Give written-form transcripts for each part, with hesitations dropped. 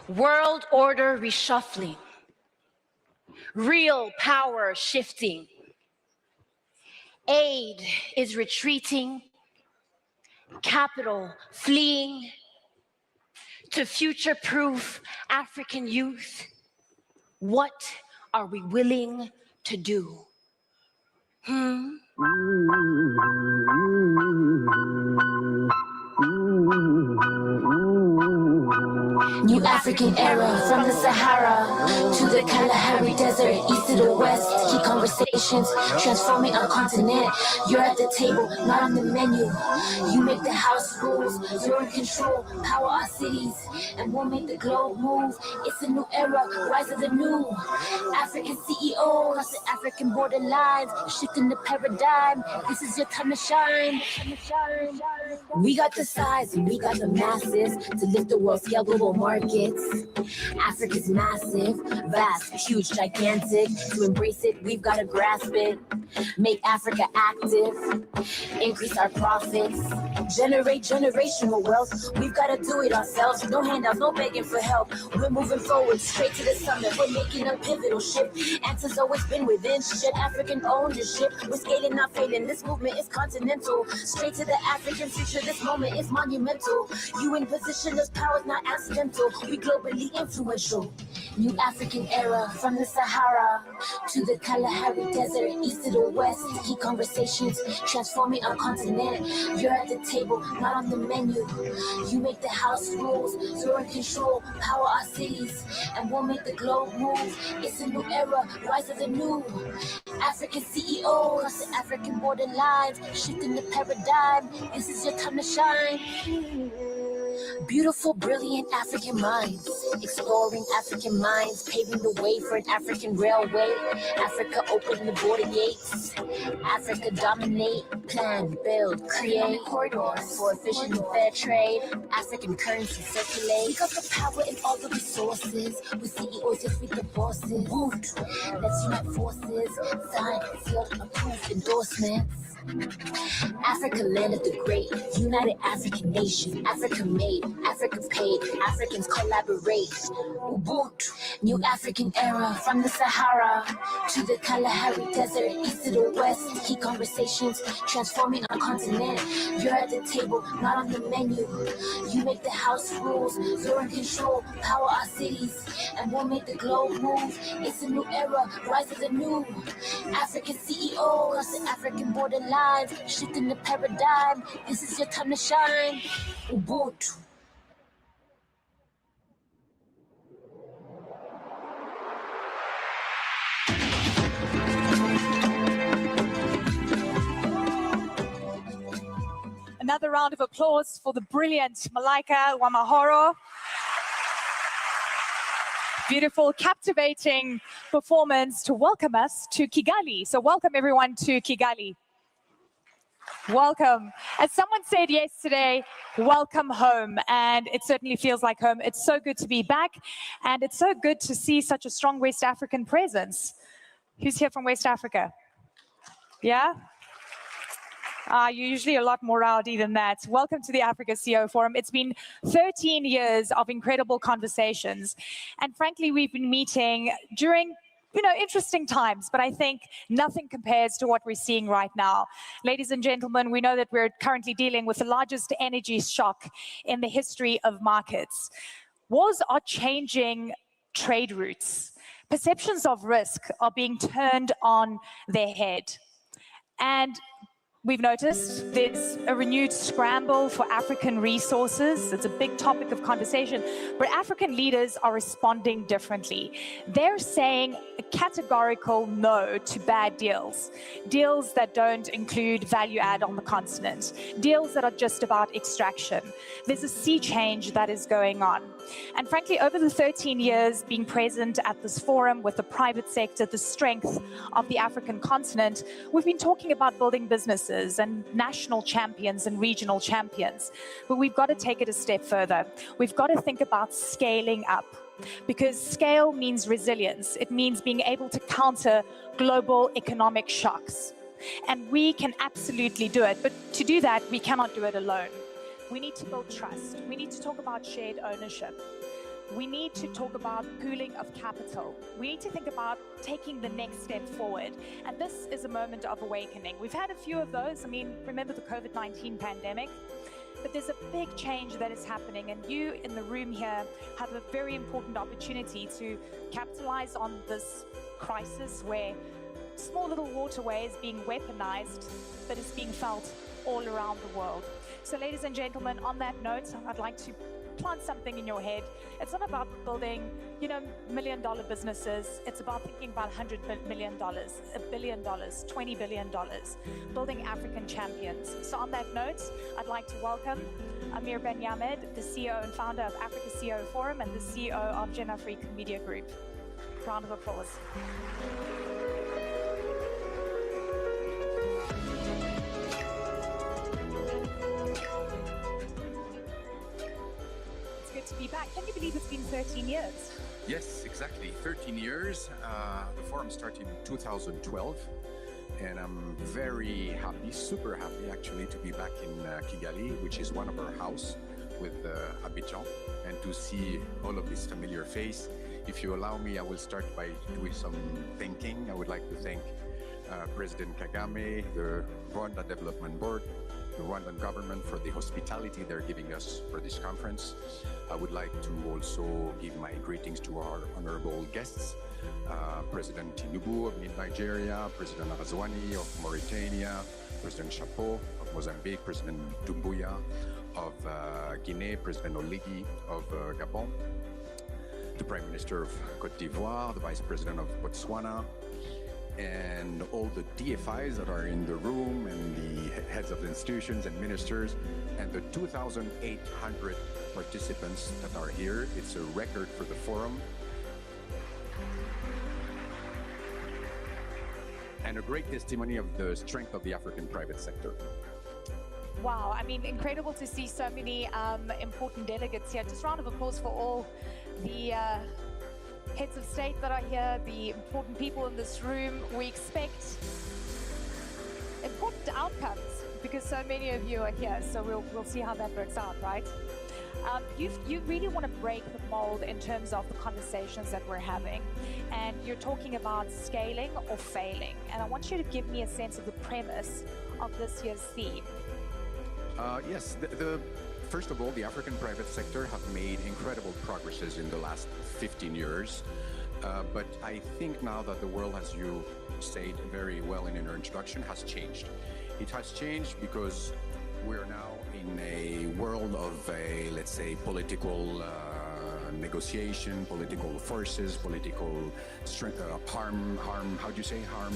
World order reshuffling, real power shifting. Aid is retreating, capital fleeing. To future-proof African youth, what are we willing to do? New African era, from the Sahara to the Kalahari Desert, east to the west, key conversations, transforming our continent. You're at the table, not on the menu. You make the house rules, you're in control, power our cities, and we'll make the globe move. It's a new era, rise of the new. African CEOs, cross the African borderlines, shifting the paradigm. This is your time to shine. We got the size and we got the masses to lift the world, scale global markets. Africa's massive, vast, huge, gigantic. To embrace it, we've got to grasp it. Make Africa active, increase our profits, generate generational wealth. We've got to do it ourselves. No handouts, no begging for help. We're moving forward, straight to the summit. We're making a pivotal shift. Answers always been within. Shed African ownership. We're scaling, not failing. This movement is continental. Straight to the African future. This moment is monumental. You in position of power is not accidental. We globally influential. New African era, from the Sahara to the Kalahari Desert, east to the west. Key conversations, transforming our continent. You're at the table, not on the menu. You make the house rules, you're in control, power our cities, and we'll make the globe move. It's a new era, rise of the new. African CEO, cross the African borderlines, shifting the paradigm. This is your time to shine. Beautiful, brilliant African minds, exploring African minds, paving the way for an African railway. Africa open the border gates. Africa dominate, plan, build, create corridors for efficient and fair trade. African currency circulate. We got the power and all the resources. With CEOs, just with the bosses. Woot. Let's unite forces. Sign, sealed, approved endorsements. Africa, land of the great, united African nation. Africa made, Africa paid, Africans collaborate. Ubuntu, new African era, from the Sahara to the Kalahari Desert, east to the west. Key conversations, transforming our continent. You're at the table, not on the menu. You make the house rules, you're in control, power our cities, and we'll make the globe move. It's a new era, rise of the new. African CEO, cross the African borderlines, shifting the paradigm. This is your time to shine. Ubuntu. Another round of applause for the brilliant Malaika Wamahoro. Beautiful, captivating performance to welcome us to Kigali. So welcome everyone to Kigali. Welcome. As someone said yesterday, welcome home, and it certainly feels like home. It's so good to be back, and it's so good to see such a strong West African presence. Who's here from West Africa? Yeah? You're usually a lot more rowdy than that. Welcome to the Africa CEO Forum. It's been 13 years of incredible conversations, and frankly, we've been meeting during interesting times, but I think nothing compares to what we're seeing right now. Ladies and gentlemen, we know that we're currently dealing with the largest energy shock in the history of markets. Wars are changing trade routes. Perceptions of risk are being turned on their head. And we've noticed there's a renewed scramble for African resources. It's a big topic of conversation, but African leaders are responding differently. They're saying a categorical no to bad deals, deals that don't include value add on the continent, deals that are just about extraction. There's a sea change that is going on. And frankly, over the 13 years being present at this forum with the private sector, the strength of the African continent, we've been talking about building businesses and national champions and regional champions. But we've got to take it a step further. We've got to think about scaling up, because scale means resilience. It means being able to counter global economic shocks. And we can absolutely do it. But to do that, we cannot do it alone. We need to build trust. We need to talk about shared ownership. we need to talk about pooling of capital. We need to think about taking the next step forward. And this is a moment of awakening. We've had a few of those. I mean, remember the COVID-19 pandemic? But there's a big change that is happening, and you in the room here have a very important opportunity to capitalize on this crisis where small little waterway is being weaponized, but it's being felt all around the world. So ladies and gentlemen, on that note, I'd like to plant something in your head. It's not about building, $1 million businesses. It's about thinking about $100 million, $1 billion, $20 billion, building African champions. So on that note, I'd like to welcome Amir Ben-Yamed, the CEO and founder of Africa CEO Forum and the CEO of Jeune Afrique Media Group. Round of applause. To be back. Can you believe it's been 13 years? Yes, exactly. 13 years. The forum started in 2012, and I'm very happy, super happy actually, to be back in Kigali, which is one of our house with Abidjan, and to see all of this familiar face. If you allow me, I will start by doing some thanking. I would like to thank President Kagame, the Rwanda Development Board, the Rwandan government for the hospitality they're giving us for this conference. I would like to also give my greetings to our honorable guests, President Tinubu of Nigeria, President Razwani of Mauritania, President Chapeau of Mozambique, President Doumbouya of Guinea, President Oligui of Gabon, the Prime Minister of Côte d'Ivoire, the Vice President of Botswana, and all the DFIs that are in the room, and the heads of the institutions and ministers, and the 2,800 participants that are here. It's a record for the forum. And a great testimony of the strength of the African private sector. Wow, I mean, incredible to see so many important delegates here. Just a round of applause for all the heads of state that are here, the important people in this room. We expect important outcomes because so many of you are here, so we'll see how that works out, right? You really want to break the mold in terms of the conversations that we're having, and you're talking about scaling or failing, and I want you to give me a sense of the premise of this year's theme. Yes, first of all, the African private sector have made incredible progresses in the last 15 years. But I think now that the world, as you said very well in your introduction, has changed. It has changed because we're now in a world of let's say, political negotiation, political forces, political strength, harm, how do you say, harm?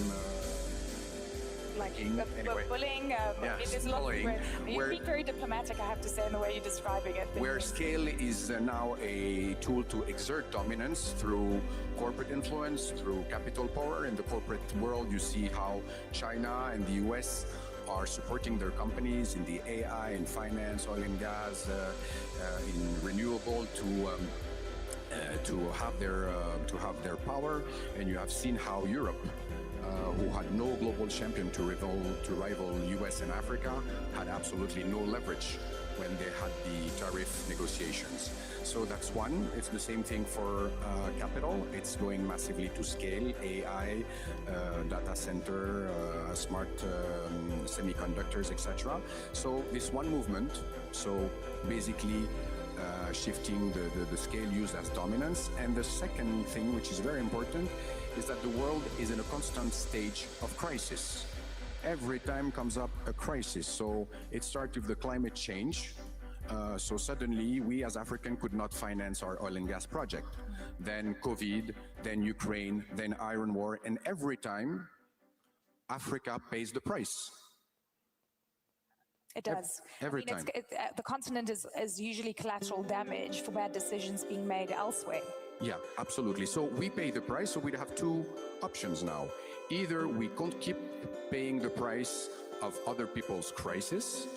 Bullying. Yes, there's bullying. You're being very diplomatic, I have to say, in the way you're describing it. Where scale is now a tool to exert dominance through corporate influence, through capital power. In the corporate world, you see how China and the US are supporting their companies in the AI, in finance, oil and gas, in renewable to have their power. And you have seen how Europe, who had no global champion to rival US and Africa, had absolutely no leverage when they had the tariff negotiations. So that's one. It's the same thing for capital. It's going massively to scale, AI, data center, smart semiconductors, etc. So this one movement, so basically shifting the scale used as dominance. And the second thing, which is very important, is that the world is in a constant stage of crisis. Every time comes up a crisis. So it started with the climate change. So suddenly we as African could not finance our oil and gas project. Then COVID, then Ukraine, then Iran war. And every time Africa pays the price. It does. Every time. The continent is usually collateral damage for bad decisions being made elsewhere. Yeah, absolutely. So we pay the price, so we have two options now. Either we can't keep paying the price of other people's crisis,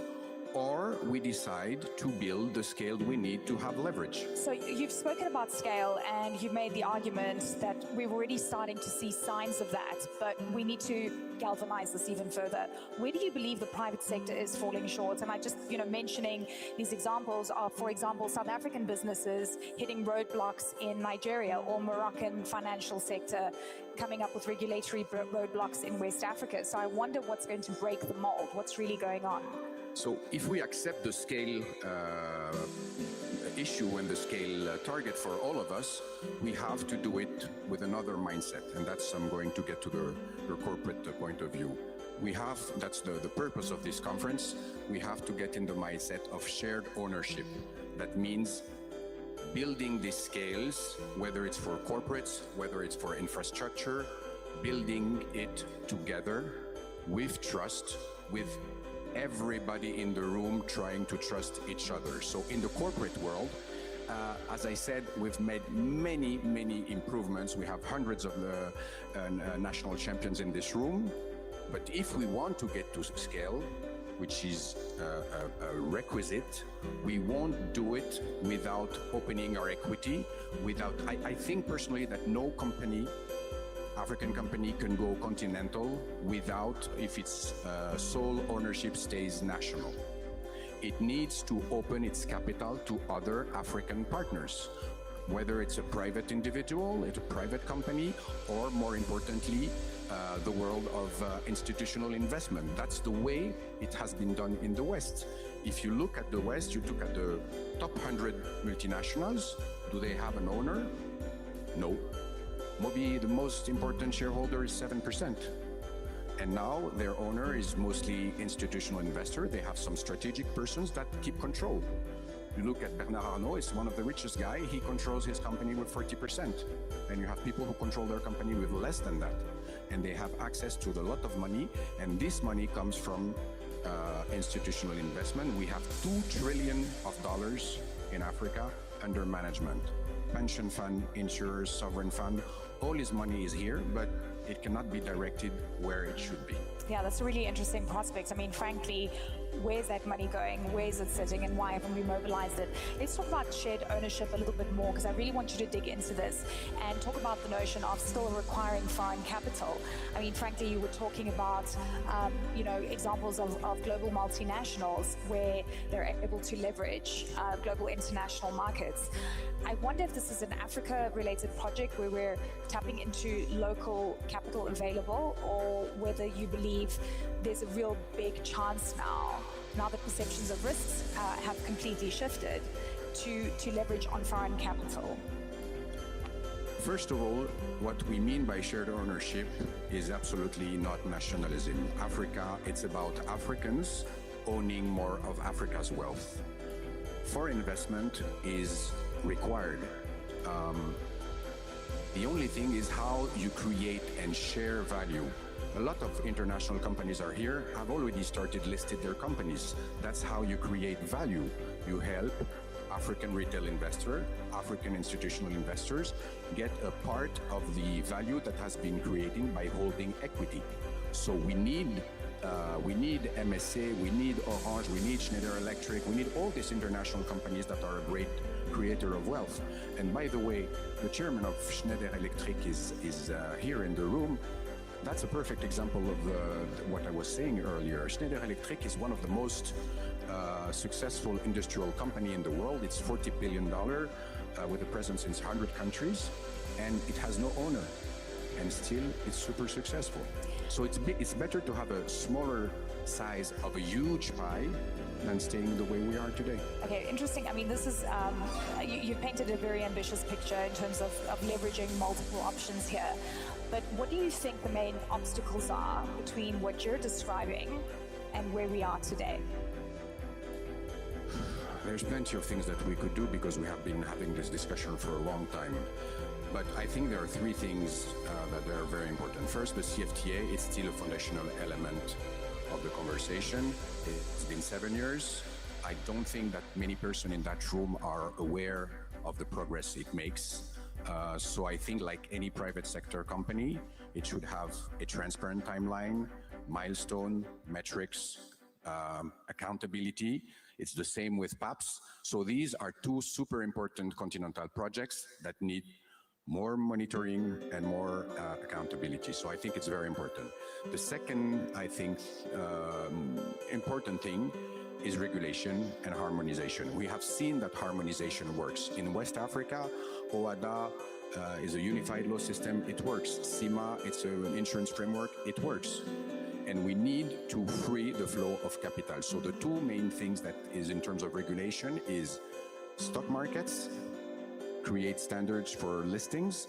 or we decide to build the scale we need to have leverage. So you've spoken about scale and you've made the argument that we're already starting to see signs of that, but we need to galvanize this even further. Where do you believe the private sector is falling short? And I just, mentioning these examples of, for example, South African businesses hitting roadblocks in Nigeria, or Moroccan financial sector coming up with regulatory roadblocks in West Africa. So I wonder what's going to break the mold, what's really going on. So if we accept the scale issue and the scale target for all of us, we have to do it with another mindset. And that's, I'm going to get to the corporate point of view. That's the purpose of this conference. We have to get in the mindset of shared ownership. That means building these scales, whether it's for corporates, whether it's for infrastructure, building it together with trust, with everybody in the room trying to trust each other. So in the corporate world, as I said, we've made many, many improvements. We have hundreds of national champions in this room. But if we want to get to scale, which is a requisite, we won't do it without opening our equity, I think personally that no company, African company, can go continental without, if its sole ownership stays national. It needs to open its capital to other African partners, whether it's a private individual, it's a private company, or more importantly, the world of institutional investment. That's the way it has been done in the West. If you look at the West, you look at the top 100 multinationals, do they have an owner? No. Maybe the most important shareholder is 7%. And now their owner is mostly institutional investor. They have some strategic persons that keep control. You look at Bernard Arnault, is one of the richest guy. He controls his company with 40%. And you have people who control their company with less than that. And they have access to a lot of money. And this money comes from institutional investment. We have $2 trillion in Africa under management. Pension fund, insurers, sovereign fund, all his money is here, but it cannot be directed where it should be. Yeah, that's a really interesting prospect. I mean, frankly, where's that money going? Where is it sitting, and why haven't we mobilized it? Let's talk about shared ownership a little bit more, because I really want you to dig into this and talk about the notion of still requiring foreign capital. I mean, frankly, you were talking about, examples of global multinationals where they're able to leverage global international markets. I wonder if this is an Africa-related project where we're tapping into local capital available, or whether you believe there's a real big chance now that perceptions of risks have completely shifted, to leverage on foreign capital. First of all, what we mean by shared ownership is absolutely not nationalism. Africa, it's about Africans owning more of Africa's wealth. Foreign investment is required. The only thing is how you create and share value. A lot of international companies are here, have already started listed their companies. That's how you create value. You help African retail investor, African institutional investors get a part of the value that has been created by holding equity. So we need MSA, we need Orange, we need Schneider Electric, we need all these international companies that are a great creator of wealth. And by the way, the chairman of Schneider Electric is here in the room. That's a perfect example of what I was saying earlier. Schneider Electric is one of the most successful industrial company in the world. It's $40 billion with a presence in 100 countries, and it has no owner, and still it's super successful. So it's better to have a smaller size of a huge pie than staying the way we are today. Okay, interesting. I mean, this is, you painted a very ambitious picture in terms of leveraging multiple options here. But what do you think the main obstacles are between what you're describing and where we are today? There's plenty of things that we could do because we have been having this discussion for a long time. But I think there are three things that are very important. First, the CFTA is still a foundational element of the conversation. It's been 7 years. I don't think that many persons in that room are aware of the progress it makes. So I think like any private sector company, it should have a transparent timeline, milestone, metrics, accountability. It's the same with PAPS. So these are two super important continental projects that need more monitoring and more accountability. So I think it's very important. The second, I think, important thing is regulation and harmonization. We have seen that harmonization works. In West Africa, OADA is a unified law system, it works. CIMA, it's an insurance framework, it works. And we need to free the flow of capital. So the two main things that is in terms of regulation is stock markets, create standards for listings,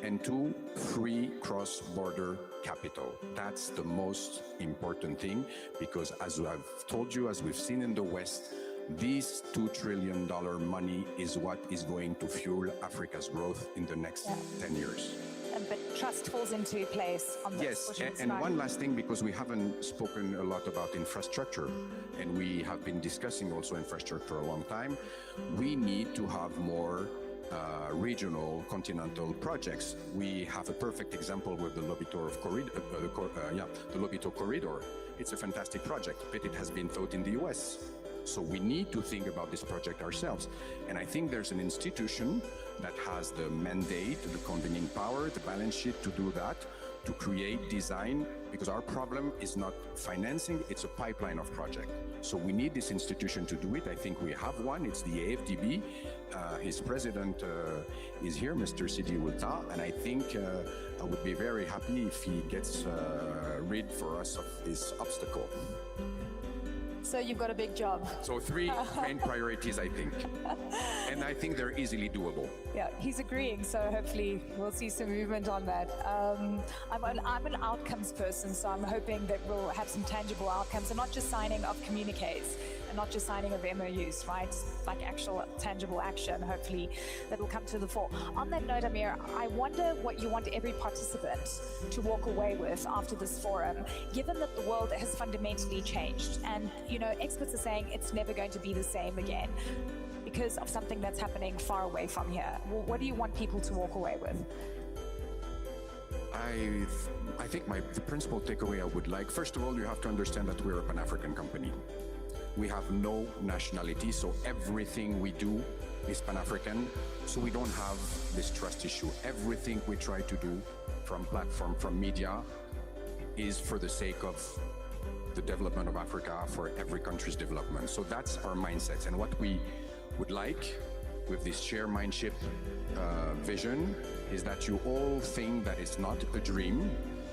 and two, free cross-border capital. That's the most important thing, because as I've told you, as we've seen in the West, this $2 trillion money is what is going to fuel Africa's growth in the next 10 years. But trust falls into place on this. Yes, and one last thing, because we haven't spoken a lot about infrastructure, and we have been discussing also infrastructure for a long time. We need to have more regional continental projects. We have a perfect example with the Lobito Corridor. It's a fantastic project, but it has been thought in the US. So we need to think about this project ourselves. And I think there's an institution that has the mandate, the convening power, the balance sheet to do that, to create design, because our problem is not financing, it's a pipeline of project. So we need this institution to do it. I think we have one, it's the AFDB. His president is here, Mr. Sidi Wulta, and I think I would be very happy if he gets rid for us of this obstacle. So you've got a big job. So three main priorities, I think. And I think they're easily doable. Yeah, he's agreeing, so hopefully we'll see some movement on that. I'm an outcomes person, so I'm hoping that we'll have some tangible outcomes, and not just signing of communiques, and not just signing of MOUs, right? Like actual tangible action, hopefully that will come to the fore. On that note, Amir, I wonder what you want every participant to walk away with after this forum, given that the world has fundamentally changed, and experts are saying it's never going to be the same again because of something that's happening far away from here. What do you want people to walk away with? I think the principal takeaway I would like, first of all, you have to understand that we're a Pan-African company. We have no nationality, so everything we do is Pan-African, so we don't have this trust issue. Everything we try to do, from platform, from media, is for the sake of the development of Africa, for every country's development. So that's our mindset. And what we would like with this share mindship vision is that you all think that it's not a dream,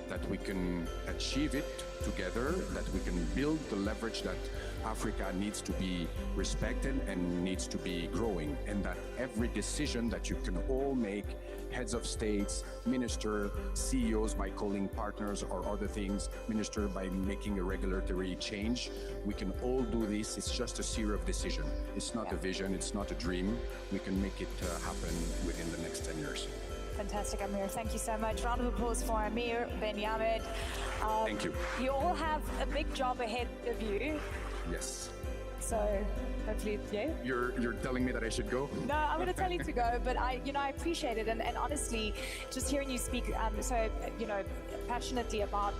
that we can achieve it together, that we can build the leverage that Africa needs to be respected and needs to be growing, and that every decision that you can all make, heads of states, minister, CEOs by calling partners or other things, minister by making a regulatory change, we can all do this. It's just a series of decisions. It's not a vision, it's not a dream. We can make it happen within the next 10 years. Fantastic, Amir. Thank you so much. Round of applause for Amir Ben-Yamed. Thank you. You all have a big job ahead of you. Yes. So hopefully, yeah. You're telling me that I should go? No, I'm going to tell you to go, but I appreciate it, and honestly, just hearing you speak so passionately about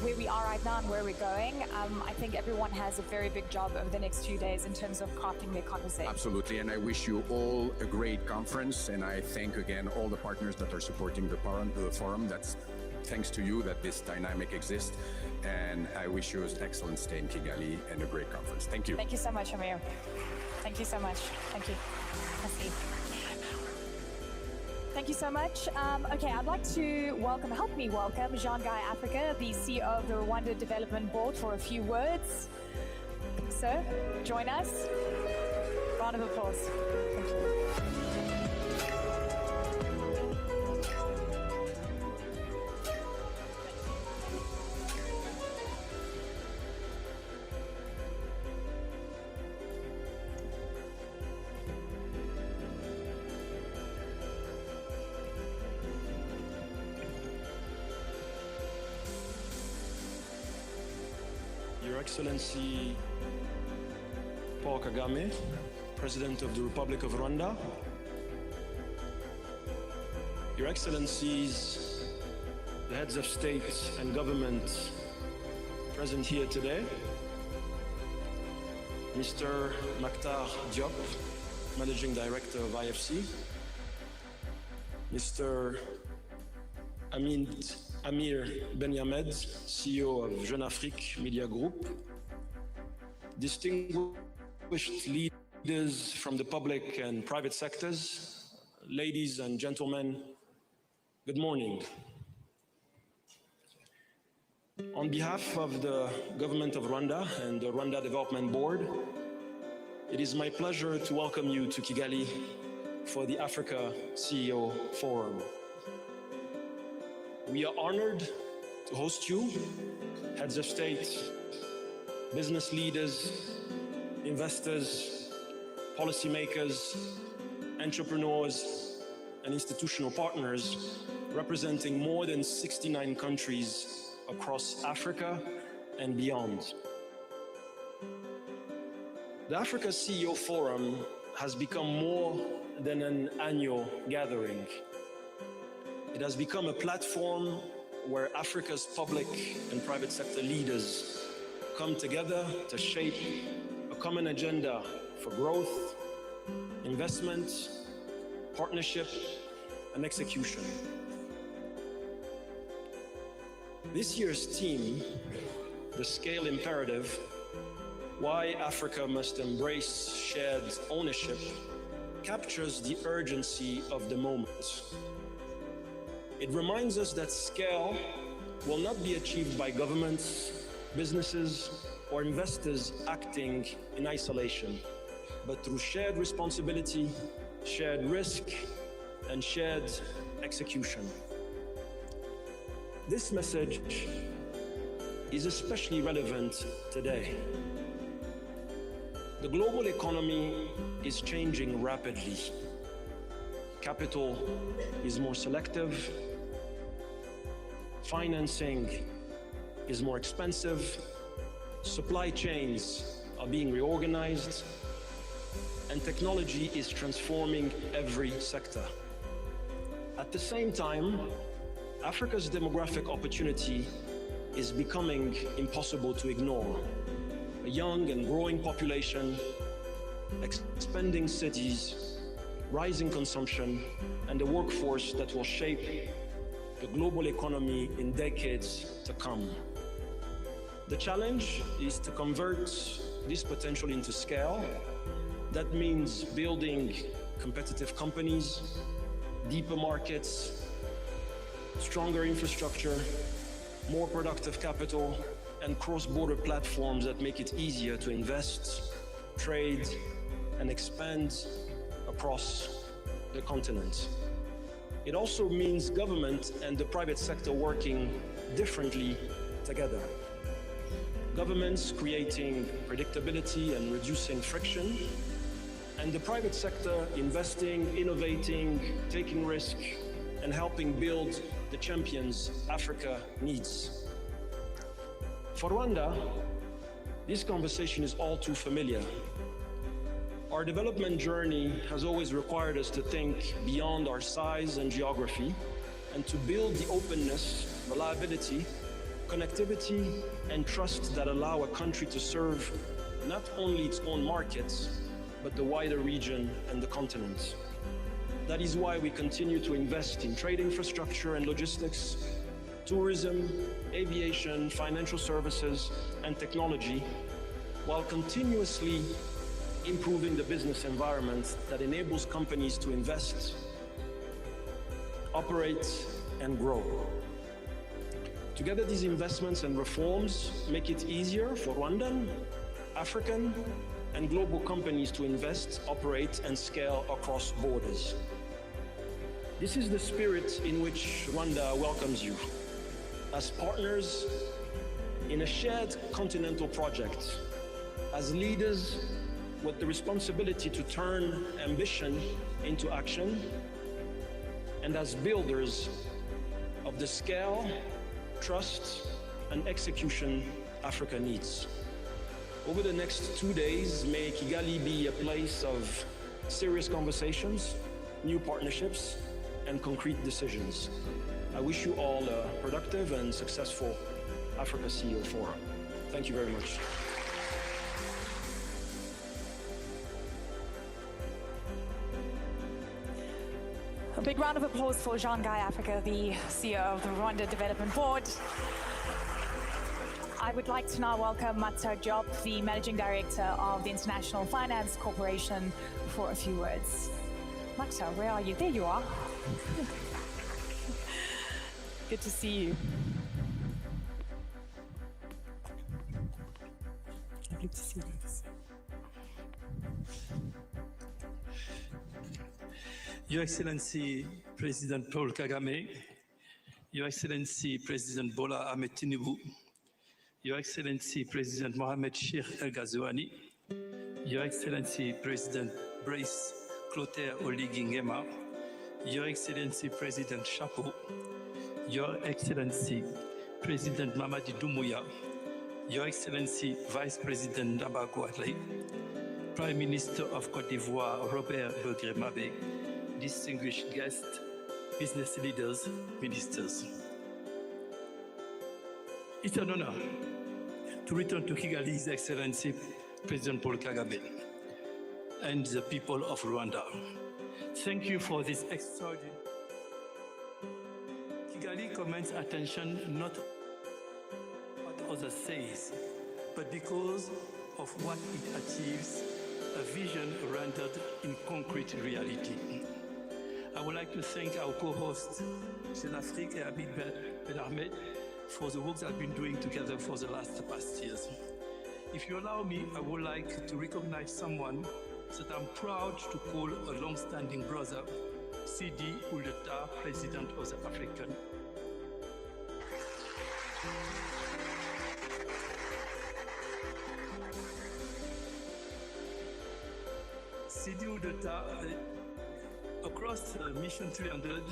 where we are right now and where we're going, I think everyone has a very big job over the next few days in terms of crafting their conversation. Absolutely, and I wish you all a great conference, and I thank again all the partners that are supporting the forum. That's thanks to you that this dynamic exists, and I wish you an excellent stay in Kigali and a great conference. Thank you. Thank you so much, Amir. Thank you so much. Thank you. Merci. Thank you so much. Okay, I'd like to help me welcome Jean-Guy Africa, the CEO of the Rwanda Development Board, for a few words. Sir, join us. Round of applause. Thank you. Your Excellency Paul Kagame, President of the Republic of Rwanda, Your Excellencies, the heads of state and government present here today, Mr. Maktar Diop, Managing Director of IFC, Mr. Amir Benyamed, CEO of Jeune Afrique Media Group, distinguished leaders from the public and private sectors, ladies and gentlemen, good morning. On behalf of the Government of Rwanda and the Rwanda Development Board, it is my pleasure to welcome you to Kigali for the Africa CEO Forum. We are honored to host you, heads of state, business leaders, investors, policymakers, entrepreneurs, and institutional partners representing more than 69 countries across Africa and beyond. The Africa CEO Forum has become more than an annual gathering. It has become a platform where Africa's public and private sector leaders come together to shape a common agenda for growth, investment, partnership, and execution. This year's theme, The Scale Imperative, Why Africa Must Embrace Shared Ownership, captures the urgency of the moment. It reminds us that scale will not be achieved by governments, businesses, or investors acting in isolation, but through shared responsibility, shared risk, and shared execution. This message is especially relevant today. The global economy is changing rapidly. Capital is more selective, financing is more expensive, supply chains are being reorganized, and technology is transforming every sector. At the same time, Africa's demographic opportunity is becoming impossible to ignore. A young and growing population, expanding cities, rising consumption, and a workforce that will shape the global economy in decades to come. The challenge is to convert this potential into scale. That means building competitive companies, deeper markets, stronger infrastructure, more productive capital, and cross-border platforms that make it easier to invest, trade, and expand across the continent. It also means government and the private sector working differently together. Governments creating predictability and reducing friction, and the private sector investing, innovating, taking risk, and helping build the champions Africa needs. For Rwanda, this conversation is all too familiar. Our development journey has always required us to think beyond our size and geography and to build the openness, reliability, connectivity, and trust that allow a country to serve not only its own markets, but the wider region and the continent. That is why we continue to invest in trade infrastructure and logistics, tourism, aviation, financial services, and technology, while continuously improving the business environment that enables companies to invest, operate, and grow. Together, these investments and reforms make it easier for Rwandan, African, and global companies to invest, operate, and scale across borders. This is the spirit in which Rwanda welcomes you, as partners in a shared continental project, as leaders with the responsibility to turn ambition into action, and as builders of the scale, trust, and execution Africa needs. Over the next 2 days, may Kigali be a place of serious conversations, new partnerships, and concrete decisions. I wish you all a productive and successful Africa CEO Forum. Thank you very much. A big round of applause for Jean-Guy Africa, the CEO of the Rwanda Development Board. I would like to now welcome Matsa Diop, the Managing Director of the International Finance Corporation, for a few words. Matsa, where are you? There you are. Good to see you. Lovely to see you. Your Excellency President Paul Kagame, Your Excellency President Bola Ahmed Tinubu, Your Excellency President Mohamed Sheikh El Ghazouani, Your Excellency President Brice Clotaire Oligui Nguema, Your Excellency President Chapo, Your Excellency President Mamadi Doumbouya, Your Excellency Vice President Ndaba Kouatlé, Prime Minister of Côte d'Ivoire Robert Begré Mabé, distinguished guests, business leaders, ministers. It's an honor to return to Kigali, His Excellency President Paul Kagame and the people of Rwanda. Thank you for this extraordinary. Kigali commands attention not what others say, but because of what it achieves, a vision rendered in concrete reality. I would like to thank our co-hosts, Jeune Afrique and Abid Ben Ahmed, for the work they've been doing together for the past years. If you allow me, I would like to recognize someone that I'm proud to call a long-standing brother, Sidi Ould Tah, President of the African. Sidi Ould Tah, across Mission 300,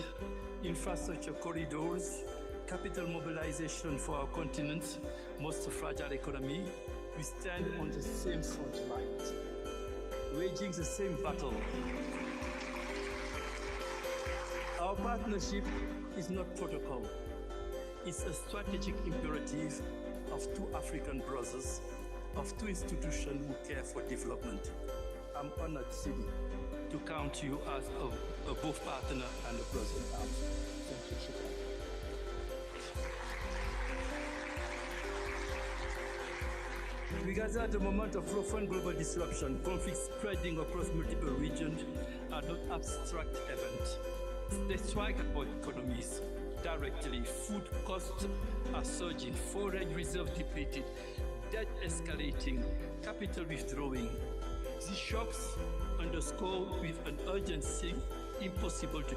infrastructure corridors, capital mobilization for our continent's most fragile economy, we stand on the same front line, waging the same battle. Our partnership is not protocol. It's a strategic imperative of two African brothers, of two institutions who care for development. I'm honored, Sidi, to count you as a both partner and a brother in arms. Thank you, Shukran. We gather at a moment of profound global disruption. Conflicts spreading across multiple regions are not abstract events. They strike our economies directly. Food costs are surging, foreign reserves depleted, debt escalating, capital withdrawing. These shocks underscore with an urgency impossible to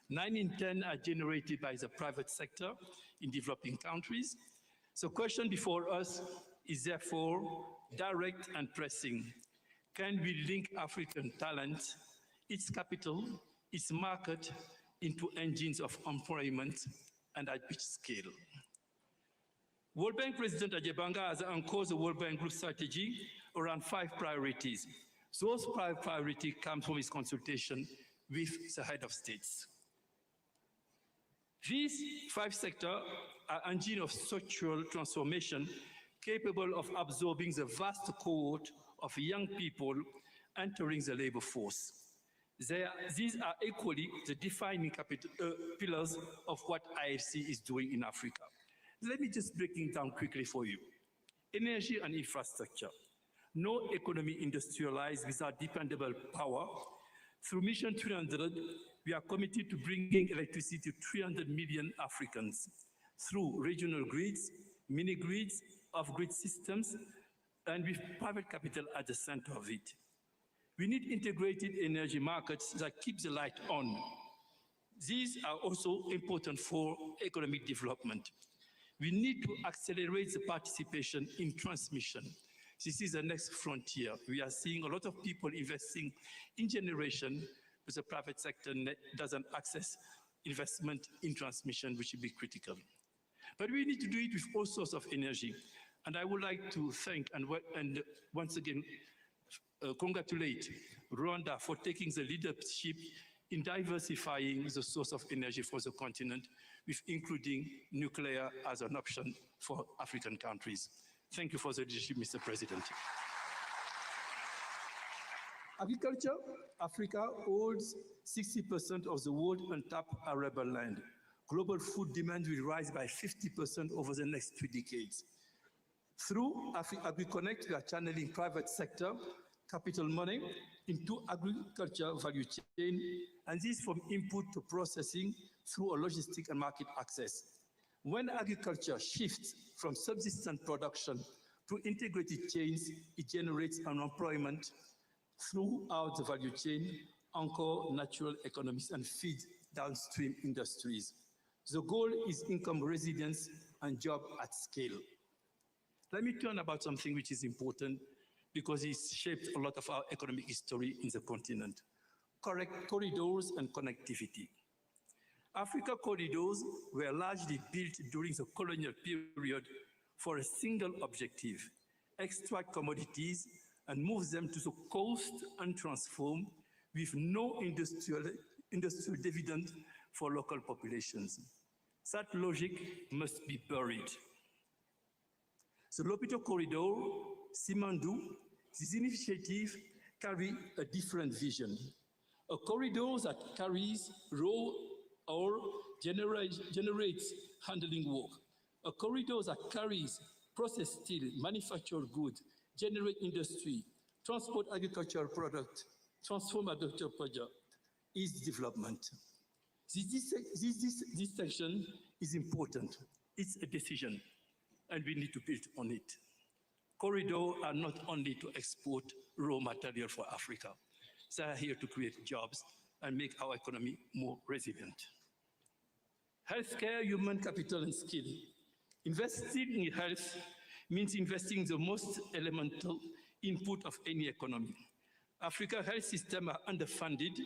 9 in 10 are generated by the private sector in developing countries. The question before us is therefore direct and pressing. Can we link African talent, its capital, its market into engines of employment and at which scale? World Bank President Ajebanga has anchored the World Bank Group strategy around 5 priorities. Those 5 priorities come from his consultation with the head of states. These 5 sectors are engines of structural transformation capable of absorbing the vast cohort of young people entering the labor force. These are equally the defining pillars of what IFC is doing in Africa. Let me just break it down quickly for you. Energy and infrastructure. No economy industrialized without dependable power. Through Mission 300, we are committed to bringing electricity to 300 million Africans. through regional grids, mini grids, off-grid systems, and with private capital at the center of it. We need integrated energy markets that keep the light on. These are also important for economic development. We need to accelerate the participation in transmission. This is the next frontier. We are seeing a lot of people investing in generation, but the private sector doesn't access investment in transmission, which will be critical. But we need to do it with all sorts of energy. And I would like to thank and once again congratulate Rwanda for taking the leadership in diversifying the source of energy for the continent, with including nuclear as an option for African countries. Thank you for the leadership, Mr. President. Agriculture, Africa holds 60% of the world untapped arable land. Global food demand will rise by 50% over the next 2 decades. Through AgriConnect, we are channeling private sector capital money into agriculture value chain, and this from input to processing through a logistic and market access. When agriculture shifts from subsistence production to integrated chains, it generates unemployment throughout the value chain, anchor natural economies, and feed downstream industries. The goal is income resilience and job at scale. Let me turn about something which is important because it's shaped a lot of our economic history in the continent. Correct corridors and connectivity. Africa corridors were largely built during the colonial period for a single objective: extract commodities and move them to the coast untransformed with no industrial dividend for local populations. That logic must be buried. The Lobito Corridor, Simandou, this initiative carry a different vision. A corridor that carries raw ore generates handling work. A corridor that carries processed steel, manufactured goods, generate industry, transport agricultural product, transform agricultural product is development. This section is important. It's a decision, and we need to build on it. Corridors are not only to export raw material for Africa. They are here to create jobs and make our economy more resilient. Healthcare, human capital, and skill. Investing in health means investing in the most elemental input of any economy. Africa's health systems are underfunded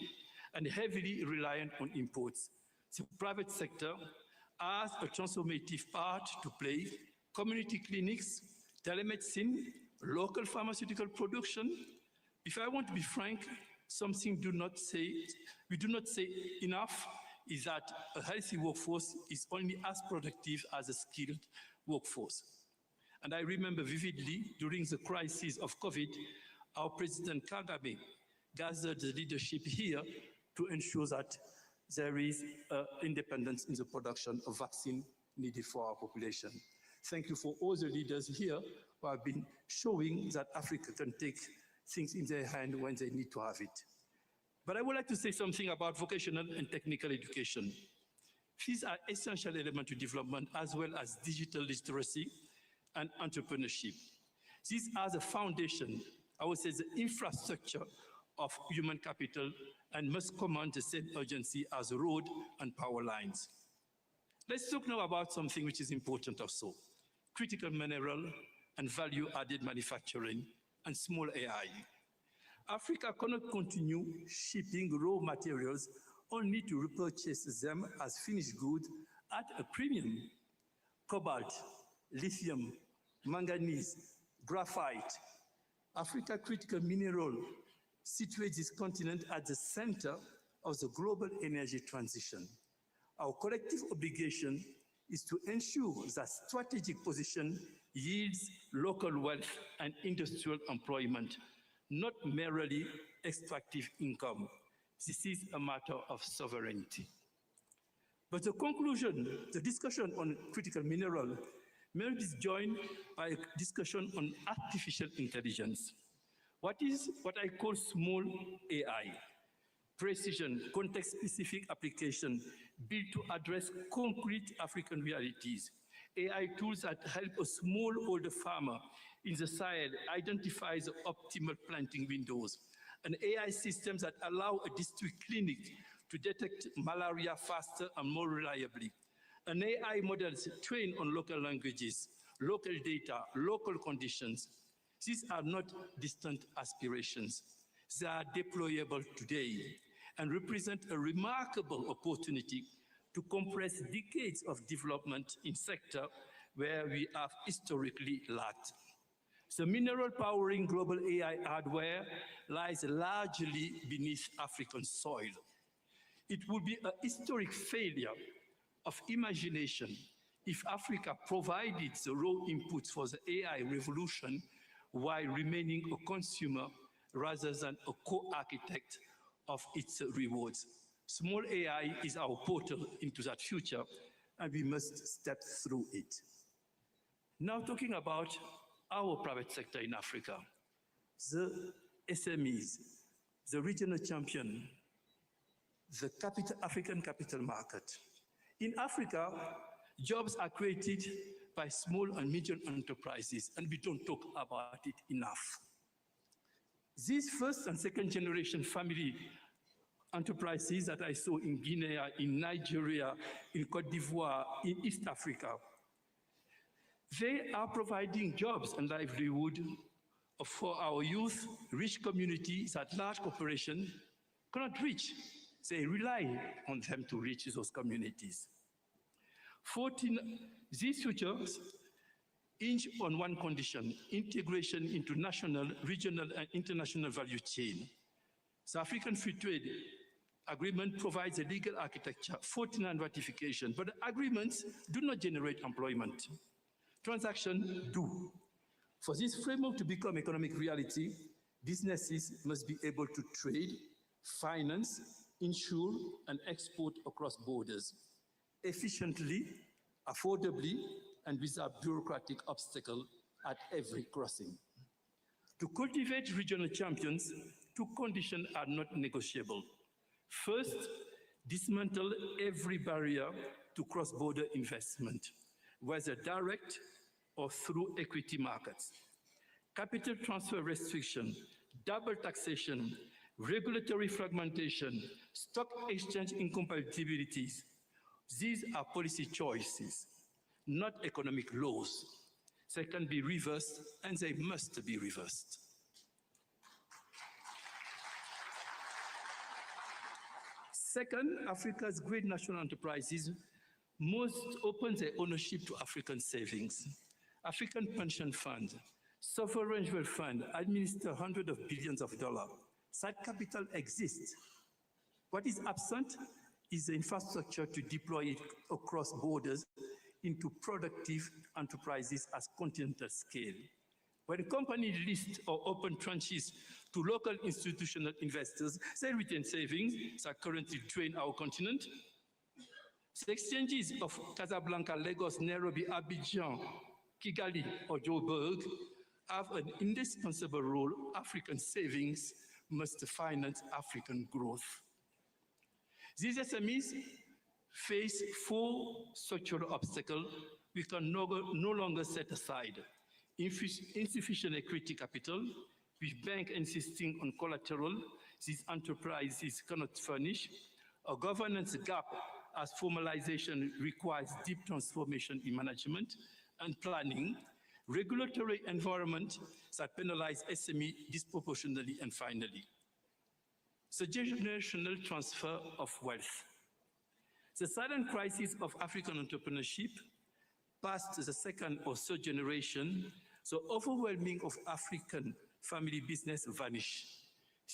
and heavily reliant on imports. The private sector has a transformative part to play. Community clinics, telemedicine, local pharmaceutical production. If I want to be frank, something we do not say enough is that a healthy workforce is only as productive as a skilled workforce. And I remember vividly during the crisis of COVID, our President Kagame gathered the leadership here to ensure that there is independence in the production of vaccine needed for our population. Thank you for all the leaders here who have been showing that Africa can take things in their hand when they need to have it. But I would like to say something about vocational and technical education. These are essential elements to development as well as digital literacy and entrepreneurship. These are the foundation, I would say the infrastructure of human capital, and must command the same urgency as road and power lines. Let's talk now about something which is important also: critical mineral and value-added manufacturing and small AI. Africa cannot continue shipping raw materials only to repurchase them as finished goods at a premium. Cobalt, lithium, manganese, graphite, Africa critical mineral situate this continent at the center of the global energy transition. Our collective obligation is to ensure that strategic position yields local wealth and industrial employment, not merely extractive income. This is a matter of sovereignty. But the discussion on critical mineral may be joined by a discussion on artificial intelligence. What I call small AI? Precision, context-specific application, built to address concrete African realities. AI tools that help a smallholder farmer in the Sahel identify the optimal planting windows, and AI systems that allow a district clinic to detect malaria faster and more reliably. An AI models trained on local languages, local data, local conditions. These are not distant aspirations. They are deployable today and represent a remarkable opportunity to compress decades of development in sector where we have historically lacked. The mineral powering global AI hardware lies largely beneath African soil. It would be a historic failure of imagination if Africa provided the raw inputs for the AI revolution while remaining a consumer rather than a co-architect of its rewards. Small AI is our portal into that future, and we must step through it. Now talking about our private sector in Africa, the SMEs, the regional champion, the African capital market. In Africa, jobs are created by small and medium enterprises, and we don't talk about it enough. These first and second generation family enterprises that I saw in Guinea, in Nigeria, in Cote d'Ivoire, in East Africa, they are providing jobs and livelihood for our youth, rich communities that large corporations cannot reach. They rely on them to reach those communities. These futures hinge on one condition: integration into national, regional, and international value chain. The African Free Trade Agreement provides a legal architecture, 49 ratification, but agreements do not generate employment. Transactions do. For this framework to become economic reality, businesses must be able to trade, finance, insure, and export across borders efficiently, affordably, and without bureaucratic obstacle at every crossing. To cultivate regional champions, two conditions are not negotiable. First, dismantle every barrier to cross-border investment, whether direct or through equity markets. Capital transfer restriction, double taxation, regulatory fragmentation, stock exchange incompatibilities. These are policy choices, not economic laws. They can be reversed, and they must be reversed. Second, Africa's great national enterprises must open their ownership to African savings. African pension fund, sovereign wealth fund administer hundreds of billions of dollars. That capital exists. What is absent is the infrastructure to deploy it across borders into productive enterprises at continental scale. When companies list or open tranches to local institutional investors, they retain savings that currently drain our continent. The exchanges of Casablanca, Lagos, Nairobi, Abidjan, Kigali, or Joburg have an indispensable role. African savings must finance African growth. These SMEs face four structural obstacles we can no longer set aside: insufficient equity capital, with banks insisting on collateral these enterprises cannot furnish; a governance gap, as formalization requires deep transformation in management and planning; regulatory environment that penalize SME disproportionately; and finally, the generational transfer of wealth. The silent crisis of African entrepreneurship, past the second or third generation, the overwhelming of African family business vanish.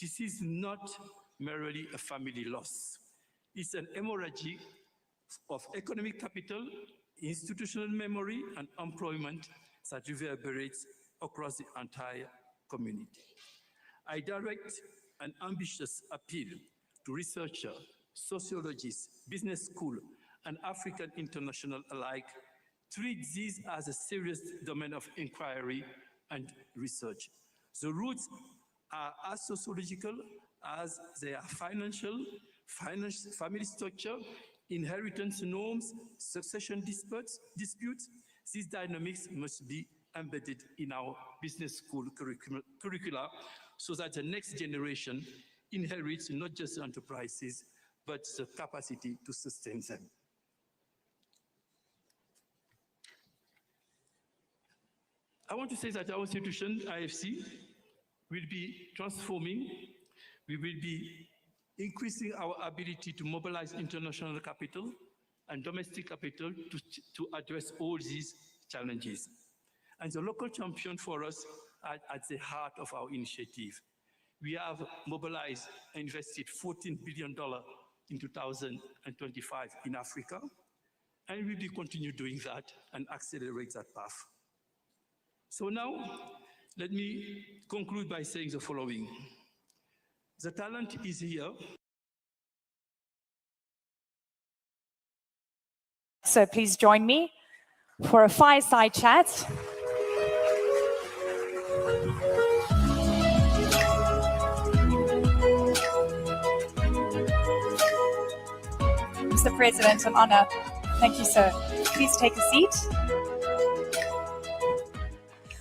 This is not merely a family loss. It's an hemorrhage of economic capital, institutional memory, and employment that reverberates across the entire community. I direct an ambitious appeal to researchers, sociologists, business schools, and African international alike. Treat these as a serious domain of inquiry and research. The roots are as sociological as they are financial, family structure, inheritance norms, succession disputes, these dynamics must be embedded in our business school curricula so that the next generation inherits not just enterprises, but the capacity to sustain them. I want to say that our institution, IFC, will be transforming. We will be increasing our ability to mobilize international capital and domestic capital to address all these challenges. And the local champion for us are at the heart of our initiative. We have mobilized and invested $14 billion in 2025 in Africa, and we will continue doing that and accelerate that path. So now, let me conclude by saying the following. The talent is here. So please join me for a fireside chat. Mr. President, an honor. Thank you, sir. Please take a seat.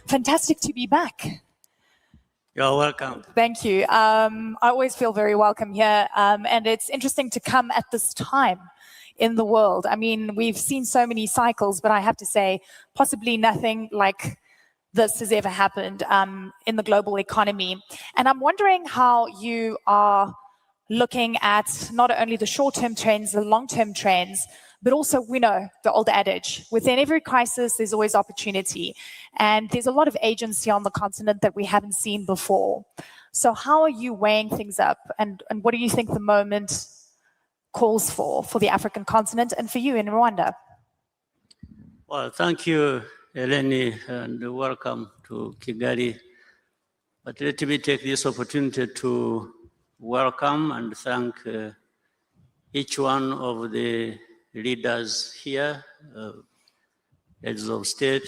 Fantastic to be back. You're welcome. Thank you. I always feel very welcome here, and it's interesting to come at this time in the world. I mean, we've seen so many cycles, but I have to say, possibly nothing like this has ever happened in the global economy. And I'm wondering how you are looking at not only the short-term trends, the long-term trends, but also, we know the old adage, within every crisis, there's always opportunity. And there's a lot of agency on the continent that we haven't seen before. So how are you weighing things up? And what do you think the moment calls for the African continent and for you in Rwanda? Well, thank you, Eleni, and welcome to Kigali. But let me take this opportunity to welcome and thank each one of the leaders here, heads of state,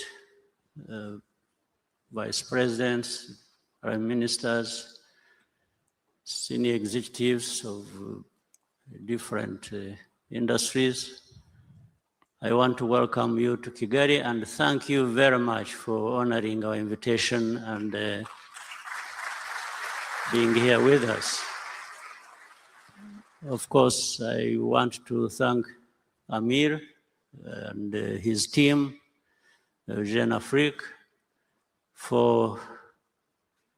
vice presidents, prime ministers, senior executives of different industries. I want to welcome you to Kigali and thank you very much for honoring our invitation and being here with us. Of course, I want to thank Amir and his team, Jeune Afrique, for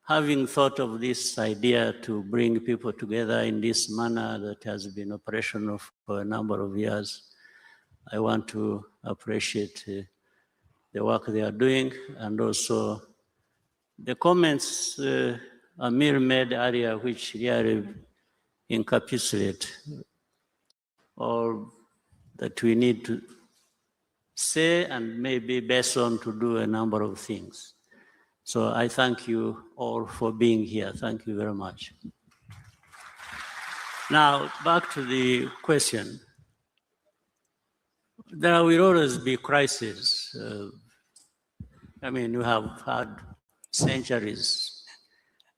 having thought of this idea to bring people together in this manner that has been operational for a number of years. I want to appreciate the work they are doing and also the comments Amir made earlier, which really encapsulate all that we need to say and maybe based on to do a number of things. So I thank you all for being here. Thank you very much. Now, back to the question. There will always be crises. I mean, you have had centuries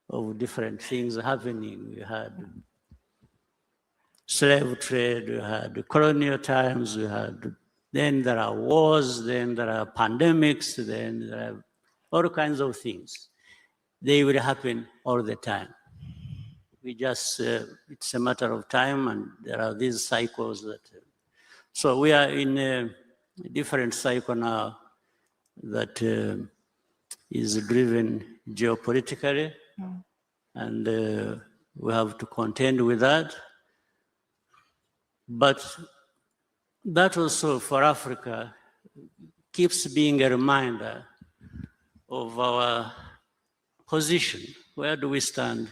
of different things happening. We had slave trade, we had colonial times, then there are wars, then there are pandemics, then there are all kinds of things. They will happen all the time. We just, it's a matter of time and there are these cycles that, so we are in a different cycle now that is driven geopolitically and we have to contend with that. But that also for Africa keeps being a reminder of our position. Where do we stand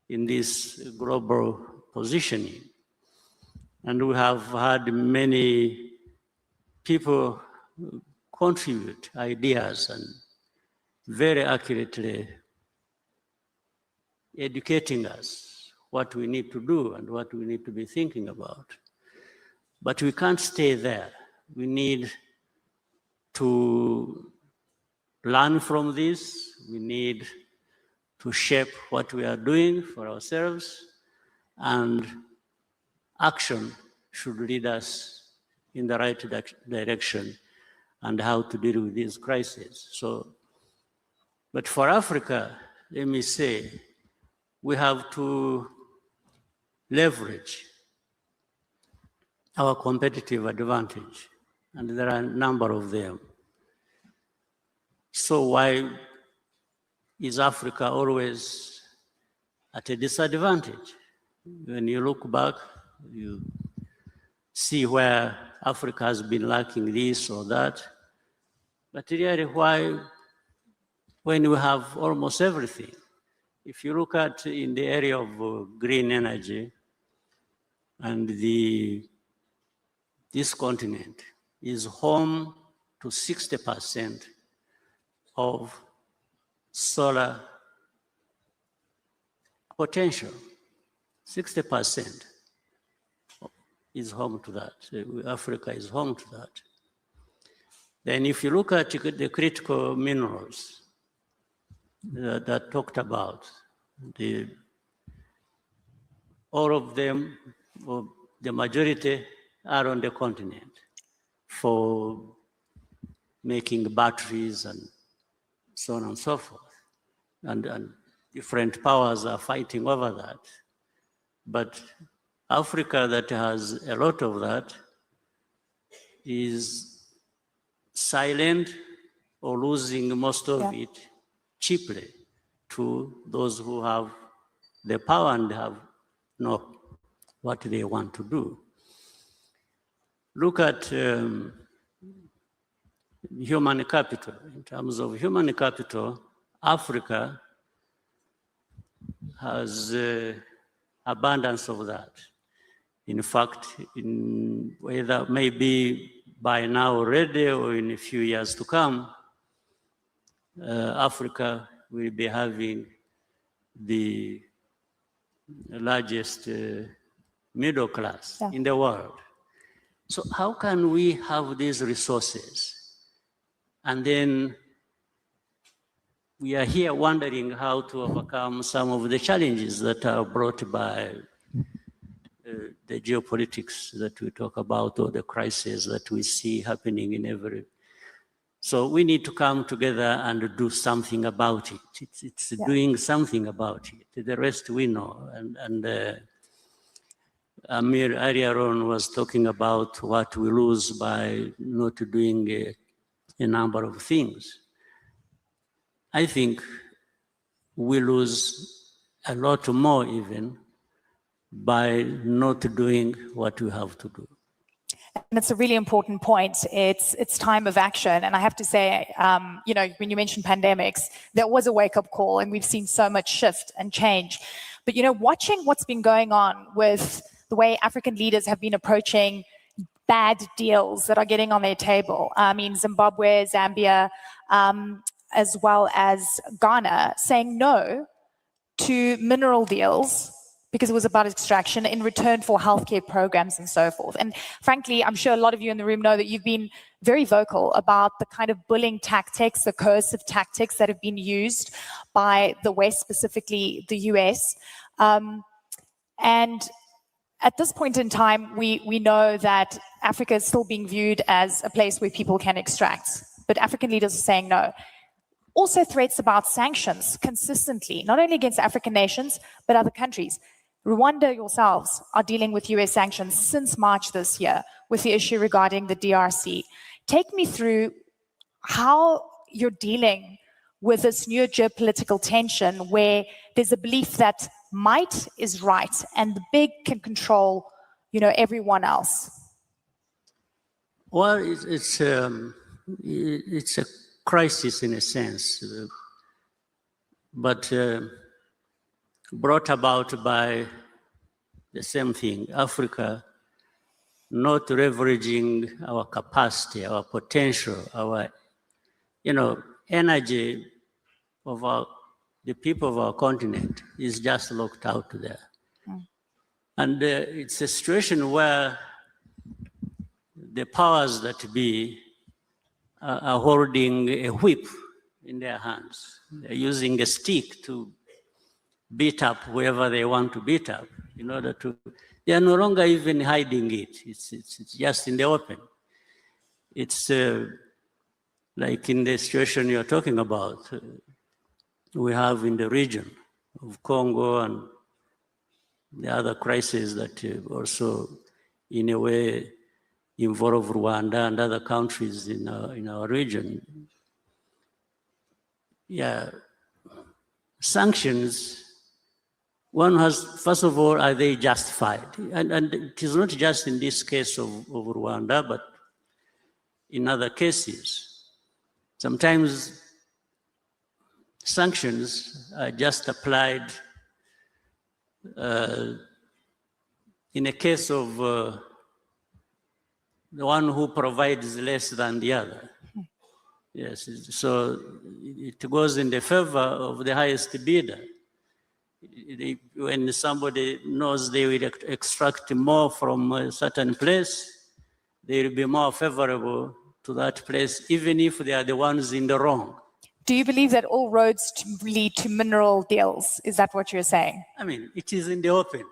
in this global positioning? And we have had many people contribute ideas and very accurately educating us what we need to do and what we need to be thinking about. But we can't stay there. We need to learn from this. We need to shape what we are doing for ourselves, and action should lead us in the right direction and how to deal with these crises. So, but for Africa, let me say, we have to leverage our competitive advantage, and there are a number of them. So why is Africa always at a disadvantage? When you look back, you see where Africa has been lacking this or that. But really, why, when we have almost everything? If you look at in the area of green energy, and this continent is home to 60% of solar potential. 60% is home to that. Africa is home to that. Then if you look at the critical minerals that talked about, all of them, or the majority, are on the continent for making batteries and so on and so forth. And different powers are fighting over that. But Africa, that has a lot of that, is silent or losing most of it cheaply to those who have the power and have know what they want to do. Look at human capital. In terms of human capital, Africa has abundance of that. In fact, whether maybe by now already or in a few years to come, Africa will be having the largest middle class in the world. So how can we have these resources? And then we are here wondering how to overcome some of the challenges that are brought by the geopolitics that we talk about, or the crises that we see happening in every. So we need to come together and do something about it. It's doing something about it. The rest we know. And Amir earlier on was talking about what we lose by not doing a number of things. I think we lose a lot more even by not doing what we have to do. And it's a really important point. It's time of action. And I have to say, you know, when you mentioned pandemics, there was a wake-up call, and we've seen so much shift and change. But, you know, watching what's been going on with the way African leaders have been approaching bad deals that are getting on their table. I mean, Zimbabwe, Zambia, as well as Ghana, saying no to mineral deals because it was about extraction in return for healthcare programs and so forth. And frankly, I'm sure a lot of you in the room know that you've been very vocal about the kind of bullying tactics, the coercive tactics that have been used by the West, specifically the US. And at this point in time, we know that Africa is still being viewed as a place where people can extract, but African leaders are saying no. Also threats about sanctions consistently, not only against African nations, but other countries. Rwanda yourselves are dealing with US sanctions since March this year with the issue regarding the DRC. Take me through how you're dealing with this new geopolitical tension where there's a belief that might is right and the big can control, you know, everyone else. Well, it's a crisis in a sense, but brought about by the same thing, Africa not leveraging our capacity, our potential, our, you know, energy of the people of our continent is just locked out there. And it's a situation where the powers that be are holding a whip in their hands. They're using a stick to beat up whoever they want to beat up in order to They are no longer even hiding it. It's just in the open. It's like in the situation you're talking about, we have in the region of Congo and the other crises that also, in a way, involve Rwanda and other countries in our region. Yeah, sanctions, one has, first of all, are they justified? And it is not just in this case of Rwanda, but in other cases. Sometimes sanctions are just applied in a case of the one who provides less than the other. Yes, so it goes in the favor of the highest bidder. When somebody knows they will extract more from a certain place, they will be more favorable to that place, even if they are the ones in the wrong. Do you believe that all roads lead to mineral deals? Is that what you're saying? I mean, it is in the open.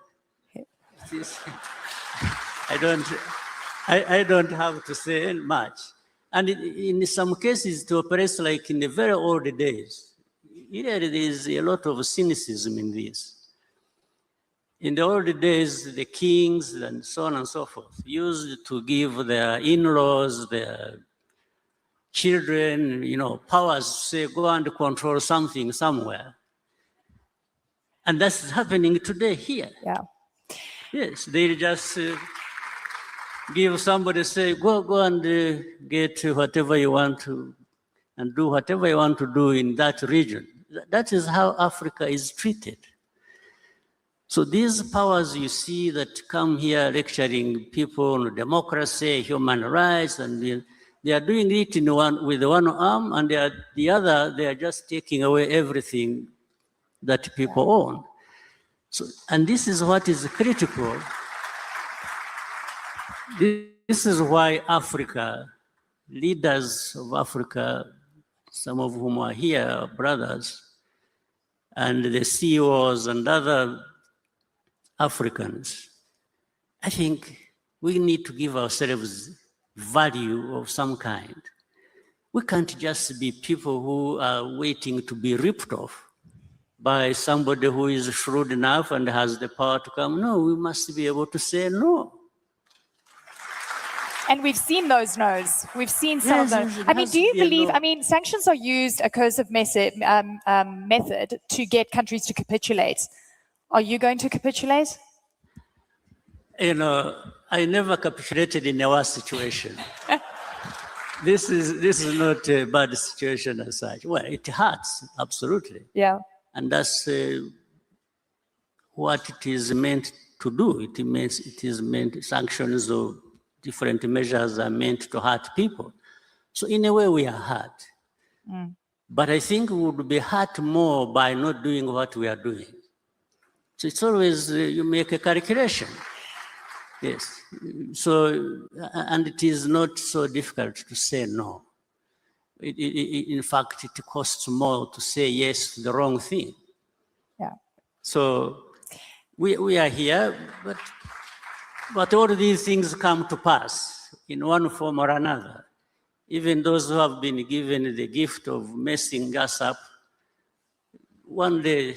I don't have to say much. And in some cases, it operates like in the very old days. Here, there is a lot of cynicism in this. In the old days, the kings and so on and so forth used to give their in-laws, their children, powers to say, go and control something somewhere. And that's happening today here. Yeah. Yes, they just give somebody, say, go and get whatever you want to, and do whatever you want to do in that region. That is how Africa is treated. So these powers you see that come here lecturing people on democracy, human rights, and they are doing it with one arm, and the other, they are just taking away everything that people own. So, and this is what is critical. This is why Africa, leaders of Africa, some of whom are here, are brothers, and the CEOs and other Africans, I think we need to give ourselves value of some kind. We can't just be people who are waiting to be ripped off by somebody who is shrewd enough and has the power to come. No, we must be able to say no. And we've seen those no's. We've seen some of those. I mean, do you believe, sanctions are used, a coercive method to get countries to capitulate. Are you going to capitulate? I never capitulated in a worse situation. This is not a bad situation as such. Well, it hurts, absolutely. Yeah. And that's what it is meant to do. It is meant, sanctions or different measures are meant to hurt people. So in a way, we are hurt. Mm. But I think we would be hurt more by not doing what we are doing. So it's always, you make a calculation. Yes. So, and it is not so difficult to say no. In fact, it costs more to say yes to the wrong thing. Yeah. So we are here, but all these things come to pass in one form or another. Even those who have been given the gift of messing us up, one day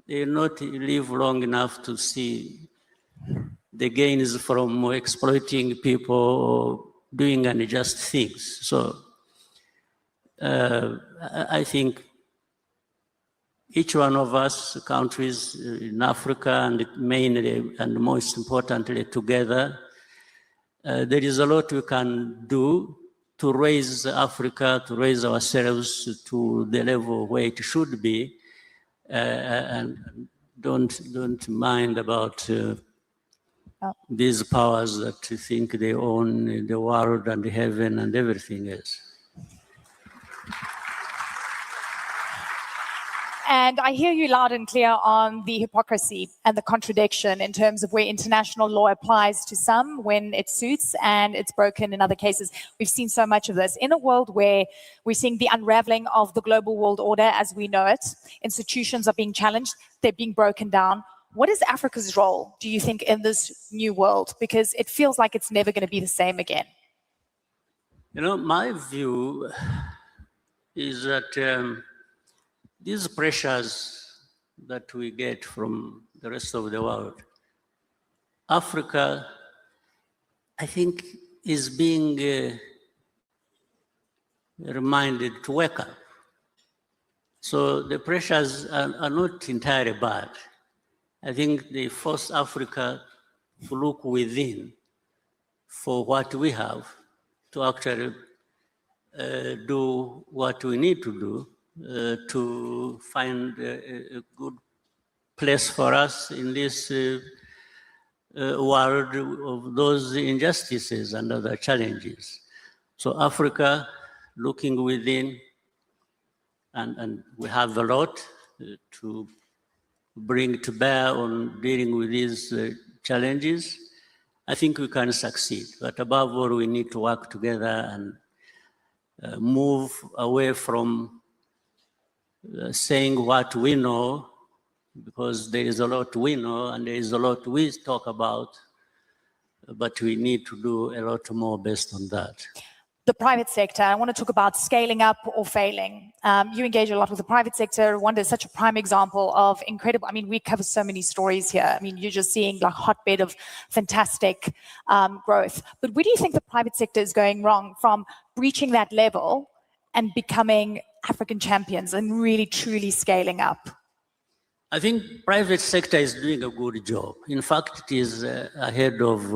they will not live long enough to see the gains from exploiting people or doing unjust things. So I think each one of us, countries in Africa, and mainly and most importantly together, there is a lot we can do to raise Africa, to raise ourselves to the level where it should be, and don't mind about these powers that think they own the world and heaven and everything else. And I hear you loud and clear on the hypocrisy and the contradiction in terms of where international law applies to some when it suits and it's broken in other cases. We've seen so much of this. In a world where we're seeing the unraveling of the global world order as we know it, institutions are being challenged, they're being broken down. What is Africa's role, do you think, in this new world? Because it feels like it's never going to be the same again. You know, my view is that these pressures that we get from the rest of the world, Africa, I think, is being reminded to wake up. So the pressures are not entirely bad. I think they force Africa to look within for what we have to actually do what we need to do to find a good place for us in this world of those injustices and other challenges. So Africa looking within, and we have a lot to bring to bear on dealing with these challenges. I think we can succeed, but above all, we need to work together and move away from saying what we know, because there is a lot we know and there is a lot we talk about, but we need to do a lot more based on that. The private sector, I want to talk about scaling up or failing. You engage a lot with the private sector. Rwanda is such a prime example of incredible, I mean, we cover so many stories here. I mean, you're just seeing like hotbed of fantastic growth. But where do you think the private sector is going wrong from reaching that level and becoming African champions and really truly scaling up? I think private sector is doing a good job. In fact, it is ahead of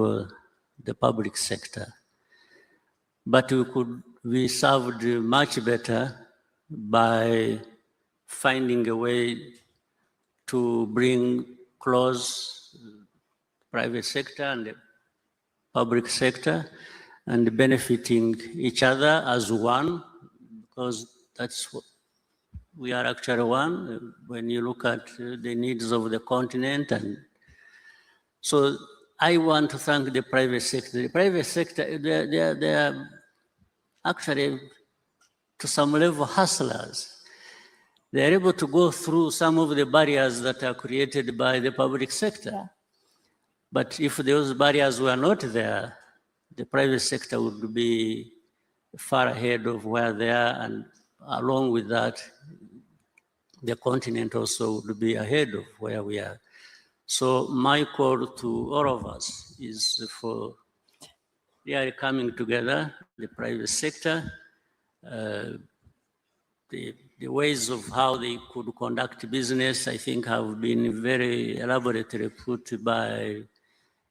the public sector. But we could be served much better by finding a way to bring close private sector and the public sector and benefiting each other as one, because that's what we are actually one when you look at the needs of the continent. And so I want to thank the private sector. The private sector, they are actually, to some level, hustlers. They are able to go through some of the barriers that are created by the public sector. Yeah. But if those barriers were not there, the private sector would be far ahead of where they are, and along with that, the continent also would be ahead of where we are. So my call to all of us is for really coming together, the private sector, the ways of how they could conduct business, I think, have been very elaborately put by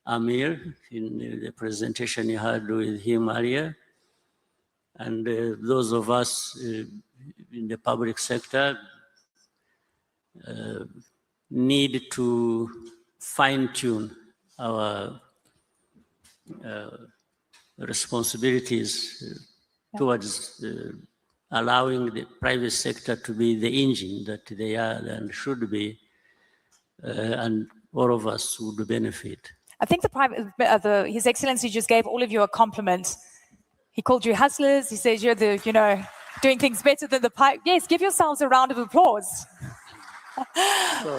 Amir in the presentation you had with him earlier. And those of us in the public sector need to fine-tune our responsibilities towards allowing the private sector to be the engine that they are and should be, and all of us would benefit. I think His Excellency just gave all of you a compliment. He called you hustlers. He says you're the, doing things better than the pipe. Yes, give yourselves a round of applause.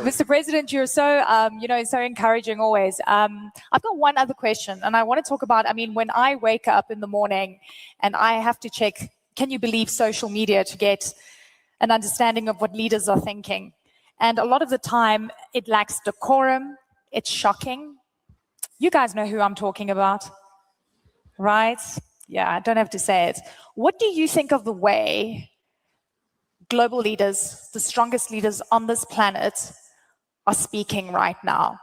Mr. President, you're so, so encouraging always. I've got one other question, and I want to talk about, when I wake up in the morning and I have to check, can you believe social media to get an understanding of what leaders are thinking? And a lot of the time, it lacks decorum. It's shocking. You guys know who I'm talking about, right? Yeah, I don't have to say it. What do you think of the way global leaders, the strongest leaders on this planet, are speaking right now?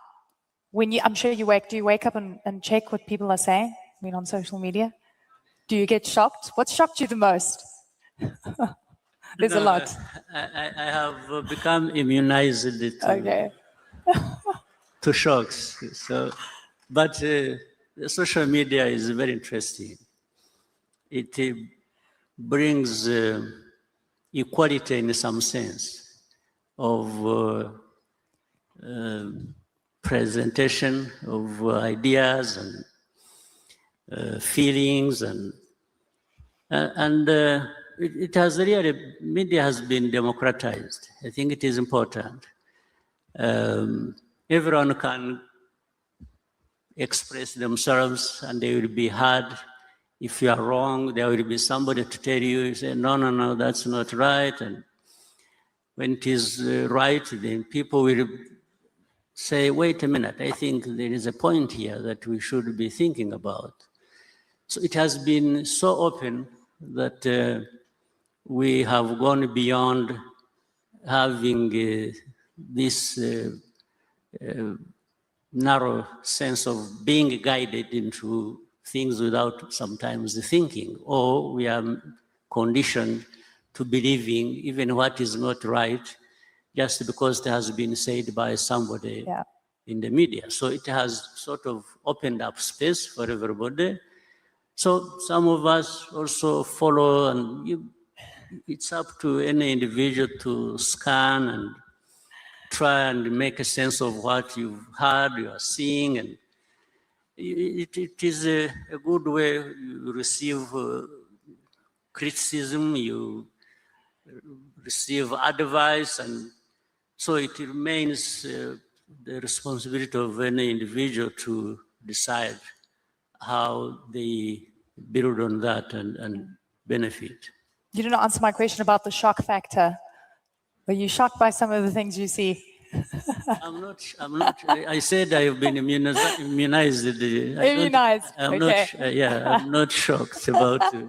I'm sure do you wake up and check what people are saying, on social media? Do you get shocked? What shocked you the most? There's a lot. I have become immunized to shocks. So, but social media is very interesting. It brings equality in some sense of presentation of ideas and feelings, and it has really, media has been democratized. I think it is important. everyone can express themselves and they will be heard. If you are wrong, there will be somebody to tell you, say, no, that's not right. And when it is right, then people will say, wait a minute, I think there is a point here that we should be thinking about. So it has been so open that we have gone beyond having this narrow sense of being guided into things without sometimes thinking, or we are conditioned to believing even what is not right just because it has been said by somebody in the media. So it has sort of opened up space for everybody. So some of us also follow, and it's up to any individual to scan and try and make a sense of what you've heard, you are seeing, and it is a good way. You receive criticism, you receive advice, and so it remains the responsibility of any individual to decide how they build on that and benefit. You didn't answer my question about the shock factor. Were you shocked by some of the things you see? I'm not, I said I've been immunized. Immunized, I'm okay. I'm not shocked about it.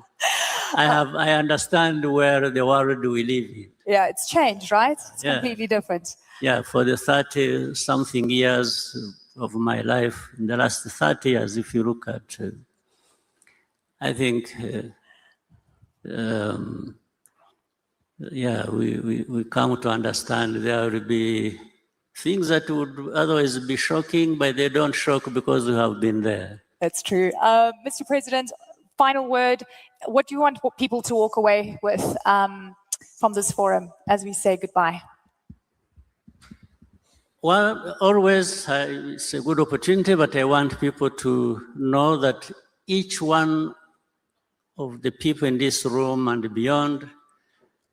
I understand where the world we live in. Yeah, it's changed, right? It's completely different. Yeah, for the 30-something years of my life, in the last 30 years, if you look at, I think, we come to understand there will be things that would otherwise be shocking, but they don't shock because we have been there. That's true. Mr. President, final word. What do you want people to walk away with from this forum as we say goodbye? Well, always it's a good opportunity, but I want people to know that each one of the people in this room and beyond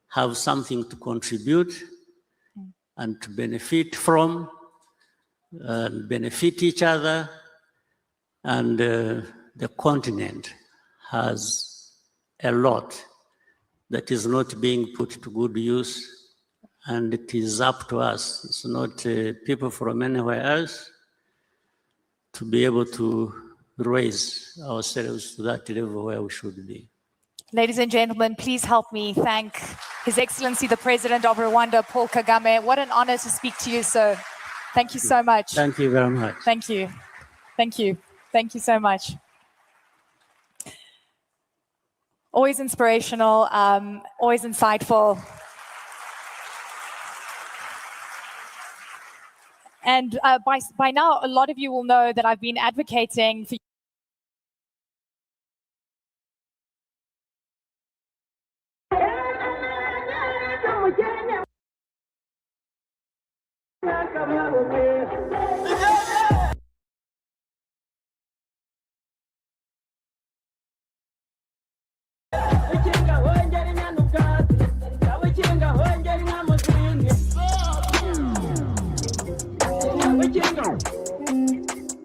have something to contribute and to benefit from, and benefit each other. And the continent has a lot that is not being put to good use, and it is up to us. It's not people from anywhere else to be able to raise ourselves to that level where we should be. Ladies and gentlemen, please help me thank His Excellency the President of Rwanda, Paul Kagame. What an honor to speak to you, sir. Thank you so much. Thank you very much. Thank you. Thank you. Thank you so much. Always inspirational, always insightful. And by now, a lot of you will know that I've been advocating for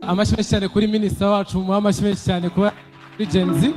amashyi menshi cyane kuri minisita wacu, amashyi menshi cyane kuri Gen Z.